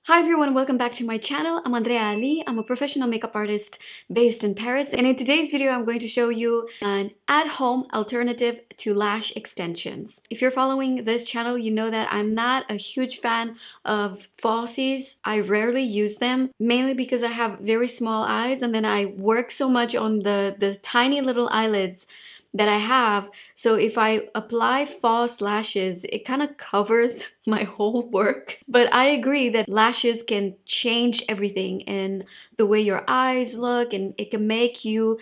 Hi everyone, welcome back to my channel. I'm Andreea Ali. I'm a professional makeup artist based in Paris, and in today's video I'm going to show you an at-home alternative to lash extensions. If you're following this channel, you know that I'm not a huge fan of falsies. I rarely use them, mainly because I have very small eyes and then I work so much on the tiny little eyelids that I have. So if I apply false lashes, it kind of covers my whole work. But I agree that lashes can change everything in the way your eyes look, and it can make you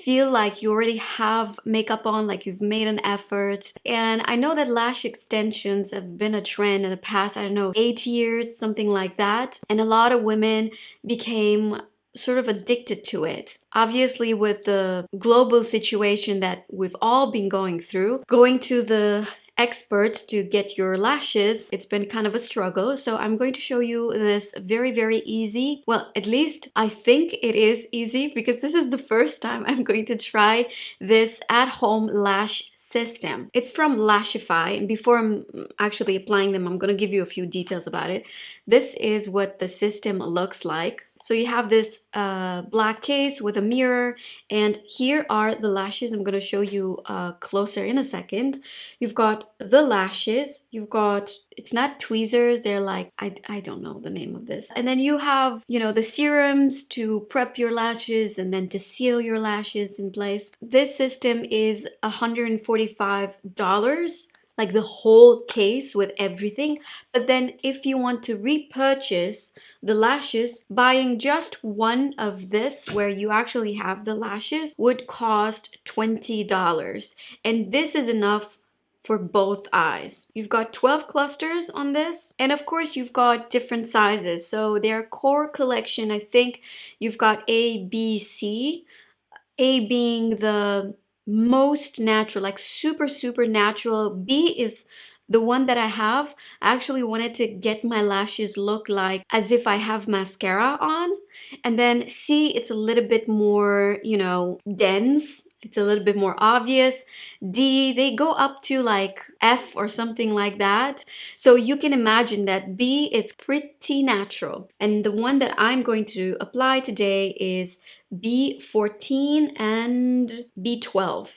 feel like you already have makeup on, like you've made an effort. And I know that lash extensions have been a trend in the past, I don't know, 8 years, something like that. And a lot of women became sort of addicted to it. Obviously, with the global situation that we've all been going through, going to the experts to get your lashes, it's been kind of a struggle. So I'm going to show you this very easy, well, at least I think it is easy, because this is the first time I'm going to try this at-home lash system. It's from Lashify, and before I'm actually applying them, I'm going to give you a few details about it. This is what the system looks like. So you have this black case with a mirror, and here are the lashes. I'm going to show you closer in a second. You've got the lashes, you've got, it's not tweezers, they're like, I don't know the name of this. And then you have, you know, the serums to prep your lashes and then to seal your lashes in place. This system is $145, like the whole case with everything. But then if you want to repurchase the lashes, buying just one of this where you actually have the lashes would cost $20. And this is enough for both eyes. You've got 12 clusters on this, and of course you've got different sizes. So their core collection, I think you've got A, B, C, A being the most natural, like super natural. B is the one that I have. I actually wanted to get my lashes look like as if I have mascara on. And then C, it's a little bit more, you know, dense. It's a little bit more obvious. D, they go up to like F or something like that. So you can imagine that B, it's pretty natural. And the one that I'm going to apply today is B14 and B12.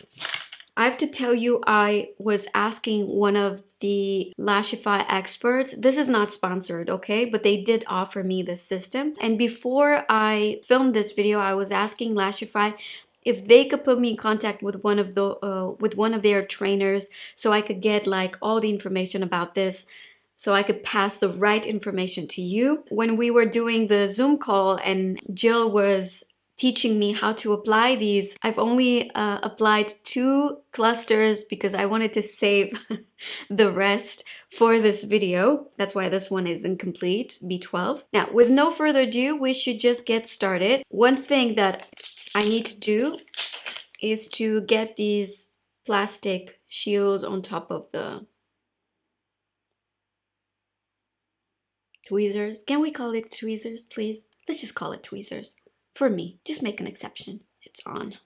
I have to tell you, I was asking one of the Lashify experts. This is not sponsored, okay? But they did offer me this system. And before I filmed this video, I was asking Lashify if they could put me in contact with one of their trainers so I could get like all the information about this, so I could pass the right information to you. When we were doing the Zoom call and Jill was teaching me how to apply these, I've only applied 2 clusters because I wanted to save the rest for this video. That's why this one is incomplete, B12. Now, with no further ado, we should just get started. One thing that I need to do is to get these plastic shields on top of the tweezers. Can we call it tweezers, please? Let's just call it tweezers. For me, just make an exception. It's on.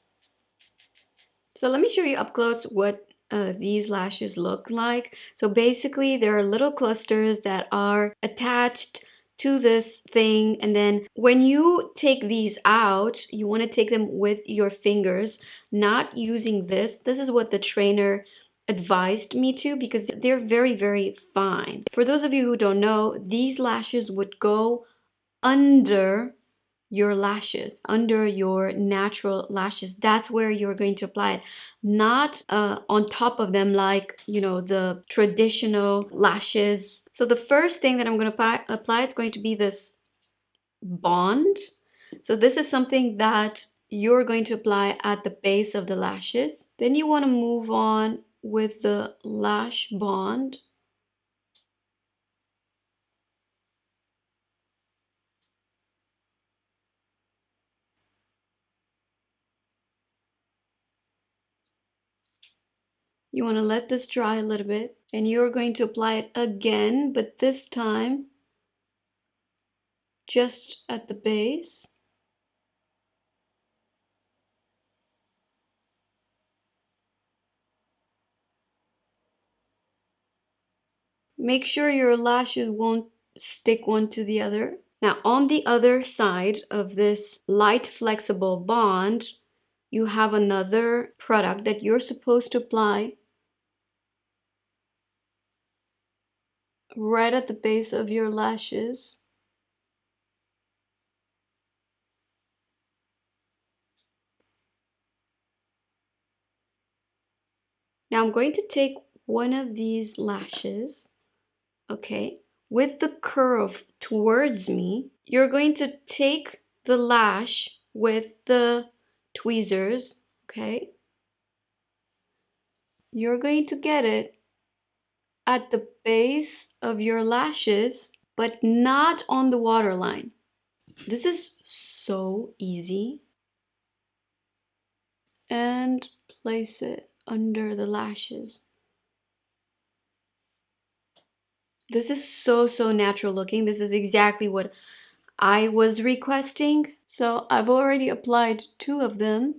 So let me show you up close what these lashes look like. So basically, there are little clusters that are attached to this thing, and then when you take these out, you want to take them with your fingers, not using this. This is what the trainer advised me to, because they're very fine. For those of you who don't know, these lashes would go under your lashes, under your natural lashes. That's where you're going to apply it, not on top of them like, you know, the traditional lashes. So the first thing that I'm going to apply, it's going to be this bond. So this is something that you're going to apply at the base of the lashes. Then you want to move on with the lash bond. You want to let this dry a little bit, and you're going to apply it again, but this time just at the base. Make sure your lashes won't stick one to the other. Now on the other side of this light flexible bond, you have another product that you're supposed to apply right at the base of your lashes. Now I'm going to take one of these lashes, okay, with the curve towards me. You're going to take the lash with the tweezers, okay? You're going to get it at the base of your lashes, but not on the waterline. This is so easy. And place it under the lashes. This is so natural looking. This is exactly what I was requesting. So I've already applied 2 of them.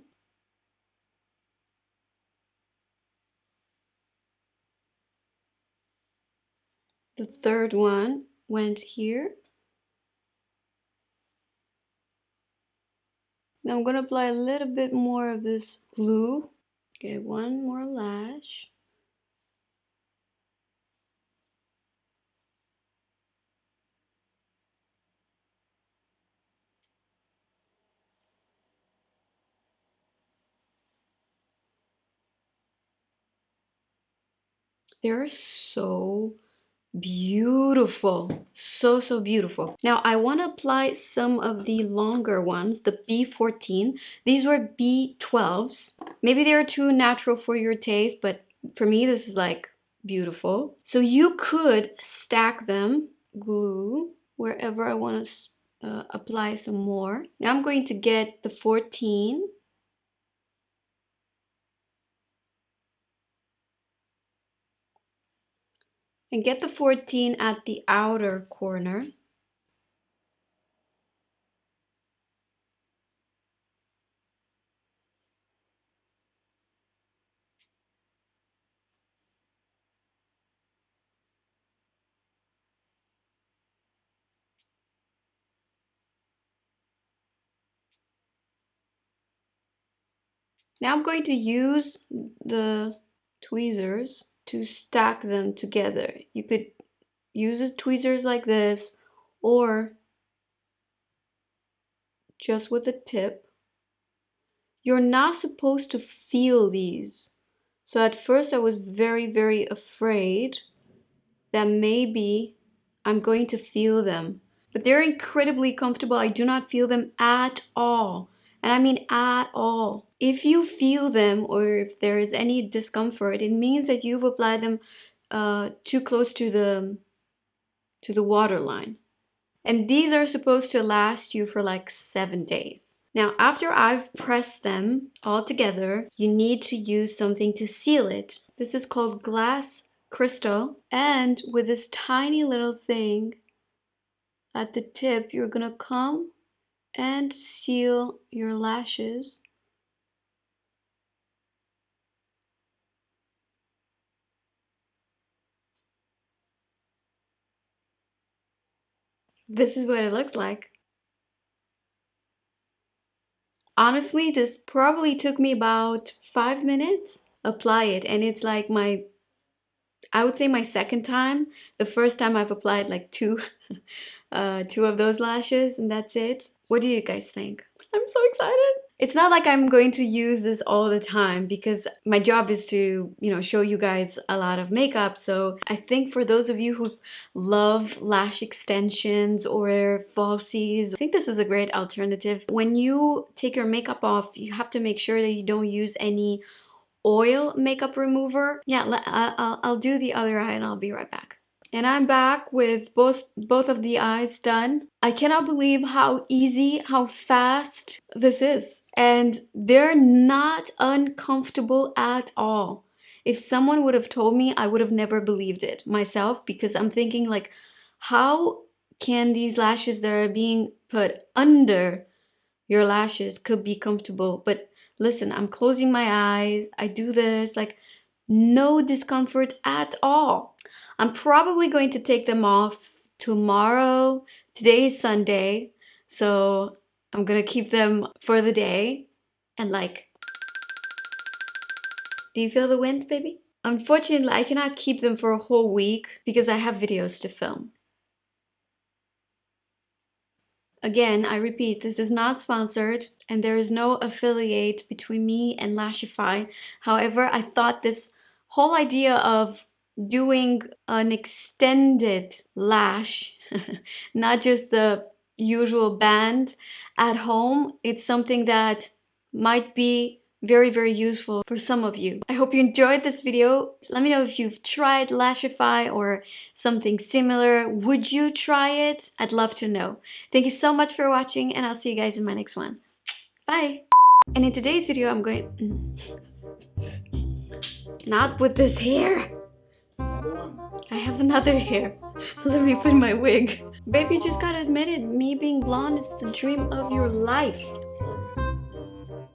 The third one went here. Now I'm gonna apply a little bit more of this glue. Okay, one more lash. They're so beautiful. So beautiful. Now I want to apply some of the longer ones, the B14. These were B12s. Maybe they're too natural for your taste, but for me this is like beautiful. So you could stack them, glue wherever I want to apply some more. Now I'm going to get the 14. And get the 14 at the outer corner. Now I'm going to use the tweezers to stack them together. You could use the tweezers like this or just with the tip. You're not supposed to feel these. So at first I was very afraid that maybe I'm going to feel them. But they're incredibly comfortable. I do not feel them at all. And I mean at all. If you feel them or if there is any discomfort, it means that you've applied them too close to the waterline. And these are supposed to last you for like 7 days. Now, after I've pressed them all together, you need to use something to seal it. This is called glass crystal. And with this tiny little thing at the tip, you're gonna come and seal your lashes. This is what it looks like. Honestly, this probably took me about 5 minutes. Apply it, and it's like I would say my second time. The first time I've applied like two, two of those lashes, and that's it. What do you guys think? I'm so excited. It's not like I'm going to use this all the time because my job is to, show you guys a lot of makeup. So I think for those of you who love lash extensions or falsies, I think this is a great alternative. When you take your makeup off, you have to make sure that you don't use any oil makeup remover. Yeah, I'll do the other eye and I'll be right back. And I'm back with both of the eyes done. I cannot believe how easy, how fast this is. And they're not uncomfortable at all. If someone would have told me, I would have never believed it myself because I'm thinking like, how can these lashes that are being put under your lashes could be comfortable? But listen, I'm closing my eyes. I do this like no discomfort at all. I'm probably going to take them off tomorrow. Today is Sunday, so I'm gonna keep them for the day. And like, do you feel the wind, baby? Unfortunately, I cannot keep them for a whole week because I have videos to film. Again, I repeat, this is not sponsored and there is no affiliate between me and Lashify. However, I thought this whole idea of doing an extended lash, not just the usual band at home, it's something that might be very, very useful for some of you. I hope you enjoyed this video. Let me know if you've tried Lashify or something similar. Would you try it? I'd love to know. Thank you so much for watching, and I'll see you guys in my next one. Bye! And in today's video, I'm going... Not with this hair! I have another hair. Let me put my wig. Baby, you just gotta admit it. Me being blonde is the dream of your life.